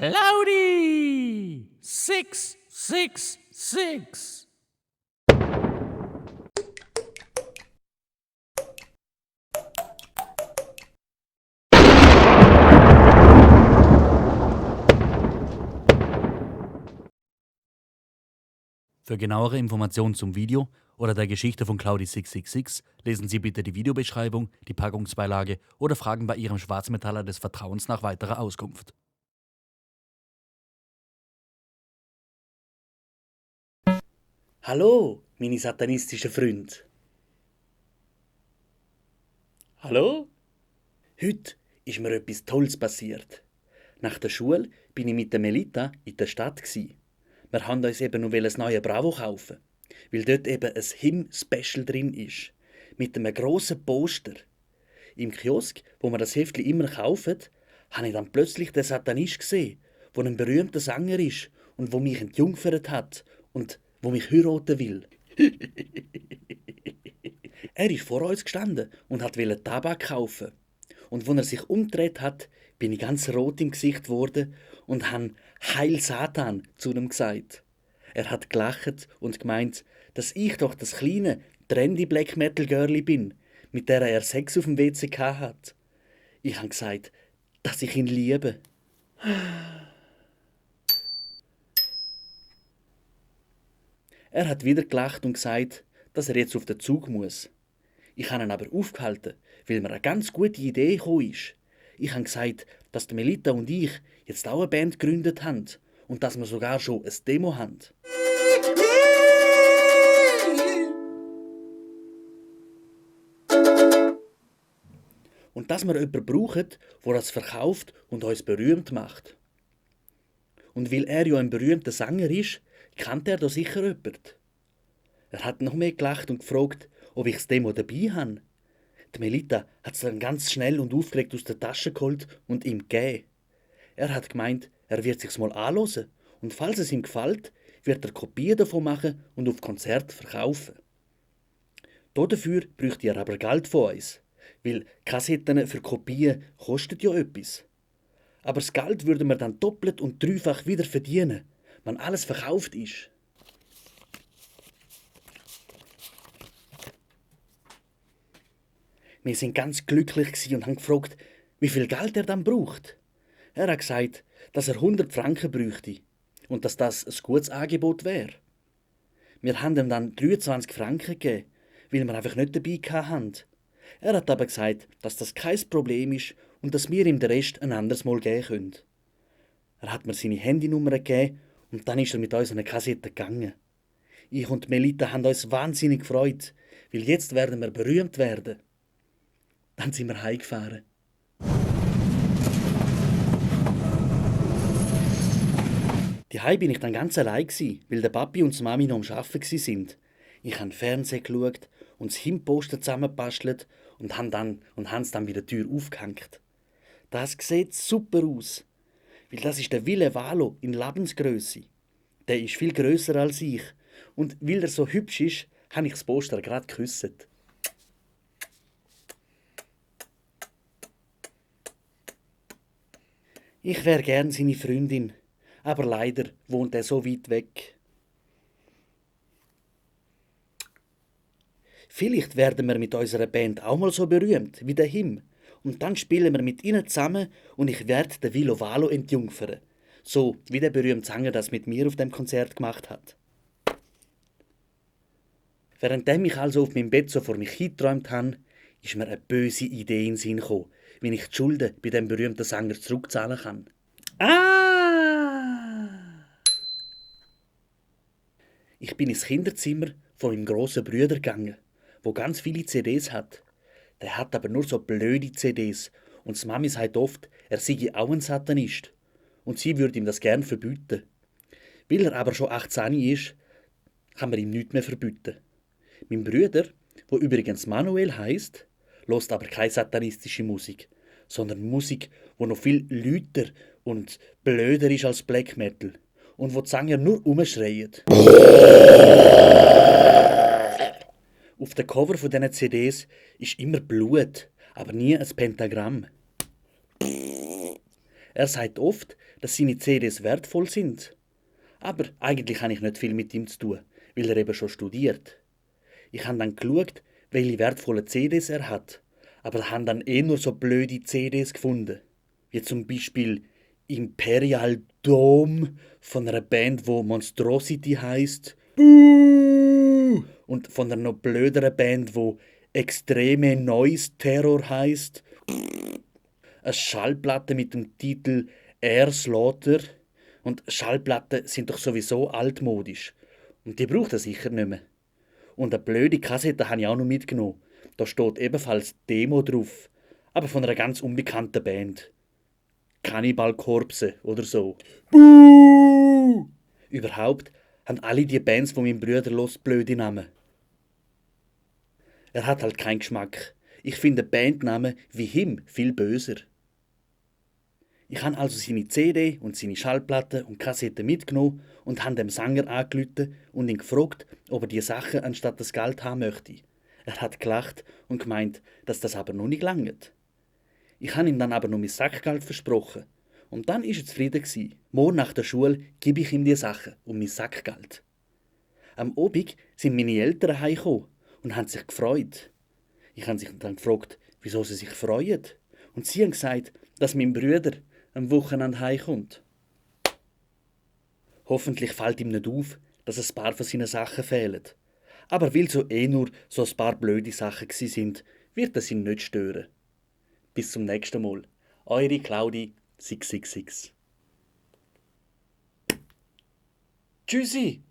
Cloudy 666. Für genauere Informationen zum Video oder der Geschichte von Cloudy 666 lesen Sie bitte die Videobeschreibung, die Packungsbeilage oder fragen bei Ihrem Schwarzmetaller des Vertrauens nach weiterer Auskunft. Hallo, meine satanistischen Freunde. Hallo? Heute ist mir etwas Tolles passiert. Nach der Schule bin ich mit der Melita in der Stadt. Wir haben uns eben noch ein neues Bravo kaufen, weil dort eben ein Him-Special drin ist. Mit einem grossen Poster. Im Kiosk, wo wir das Heftchen immer kaufen, habe ich dann plötzlich den Satanist gesehen, der ein berühmter Sänger ist und wo mich entjungfert hat und wo mich heiraten will. Er ist vor uns gestanden und wollte Tabak kaufen. Und als er sich umgedreht hat, bin ich ganz rot im Gesicht geworden und habe Heil Satan zu ihm gesagt. Er hat gelacht und gemeint, dass ich doch das kleine, trendy Black Metal Girlie bin, mit der er Sex auf dem WC hat. Ich habe gesagt, dass ich ihn liebe. Er hat wieder gelacht und gesagt, dass er jetzt auf den Zug muss. Ich habe ihn aber aufgehalten, weil mir eine ganz gute Idee gekommen ist. Ich habe gesagt, dass die Melita und ich jetzt auch eine Band gegründet haben und dass wir sogar schon ein Demo haben. Und dass wir jemanden brauchen, der das verkauft und uns berühmt macht. Und weil er ja ein berühmter Sänger ist, kennt er da sicher jemanden. Er hat noch mehr gelacht und gefragt, ob ich das Demo dabei habe. Die Melita hat es dann ganz schnell und aufgeregt aus der Tasche geholt und ihm gegeben. Er hat gemeint, er wird sich's mal anhören und falls es ihm gefällt, wird er Kopien davon machen und auf Konzert verkaufen. Dafür bräuchte er aber Geld von uns, weil Kassetten für Kopien kosten ja etwas. Aber das Geld würden wir dann doppelt und dreifach wieder verdienen, wenn alles verkauft ist. Wir sind ganz glücklich und haben gefragt, wie viel Geld er dann braucht. Er hat gesagt, dass er 100 Franken bräuchte und dass das ein gutes Angebot wäre. Wir haben ihm dann 23 Franken gegeben, weil wir einfach nicht dabei hatten. Er hat aber gesagt, dass das kein Problem ist und dass wir ihm den Rest ein anderes Mal geben können. Er hat mir seine Handynummer gegeben und dann ist er mit uns an eine Kassette gegangen. Ich und Melita haben uns wahnsinnig gefreut, weil jetzt werden wir berühmt werden. Dann sind wir heimgefahren. Daheim bin ich dann ganz allein, weil der Papi und die Mami noch am Arbeiten waren. Ich habe Fernsehen geschaut und das Himposter zusammengebastelt und haben es dann wieder die Tür aufgehängt. Das sieht super aus, weil das ist der Wille Valo in Lebensgröße. Der ist viel grösser als ich und weil er so hübsch ist, habe ich das Poster gerade geküsst. Ich wäre gern seine Freundin, aber leider wohnt er so weit weg. Vielleicht werden wir mit unserer Band auch mal so berühmt wie der Him. Und dann spielen wir mit ihnen zusammen und ich werde den Vilo Valo entjungfern. So wie der berühmte Sänger das mit mir auf dem Konzert gemacht hat. Währenddem ich also auf meinem Bett so vor mich hingeträumt habe, ist mir eine böse Idee in den Sinn gekommen, wie ich die Schulden bei dem berühmten Sänger zurückzahlen kann. Ich bin ins Kinderzimmer von meinem grossen Bruder gegangen, wo ganz viele CDs hat. Der hat aber nur so blöde CDs und die Mami sagt oft, er sei auch ein Satanist und sie würde ihm das gern verbieten. Weil er aber schon 18 ist, kann man ihm nichts mehr verbieten. Mein Bruder, der übrigens Manuel heisst, hört aber keine satanistische Musik, sondern Musik, die noch viel lauter und blöder ist als Black Metal und wo die Sänger nur rumschreien. Auf den Cover von diesen CDs ist immer Blut, aber nie ein Pentagramm. Er sagt oft, dass seine CDs wertvoll sind. Aber eigentlich habe ich nicht viel mit ihm zu tun, weil er eben schon studiert. Ich habe dann geschaut, welche wertvollen CDs er hat, aber habe dann nur so blöde CDs gefunden. Wie zum Beispiel Imperial Dome von einer Band, wo Monstrosity heisst. Buh! Und von einer noch blöderen Band, wo Extreme Noise Terror heisst. Eine Schallplatte mit dem Titel Air Slaughter. Und Schallplatten sind doch sowieso altmodisch. Und die braucht er sicher nicht mehr. Und eine blöde Kassette habe ich auch noch mitgenommen. Da steht ebenfalls Demo drauf. Aber von einer ganz unbekannten Band. Cannibal Corpse oder so. Buh! Überhaupt haben alle die Bands von meinem Bruder los blöde Namen. Er hat halt keinen Geschmack. Ich finde Bandnamen wie ihm viel böser. Ich habe also seine CD und seine Schallplatte und Kassette mitgenommen und habe dem Sänger angerufen und ihn gefragt, ob er die Sachen anstatt das Geld haben möchte. Er hat gelacht und gemeint, dass das aber noch nicht langt. Ich habe ihm dann aber noch mein Sackgeld versprochen. Und dann war er zufrieden. Morgen nach der Schule gebe ich ihm die Sachen und mein Sackgeld. Am Abend sind meine Eltern heimgekommen und haben sich gefreut. Ich habe sich dann gefragt, wieso sie sich freuen. Und sie haben gesagt, dass mein Bruder am Wochenende heimkommt. Hoffentlich fällt ihm nicht auf, dass ein paar von seinen Sachen fehlen. Aber weil so nur so ein paar blöde Sachen sind, wird das ihn nicht stören. Bis zum nächsten Mal. Eure Claudi 666. Tschüssi!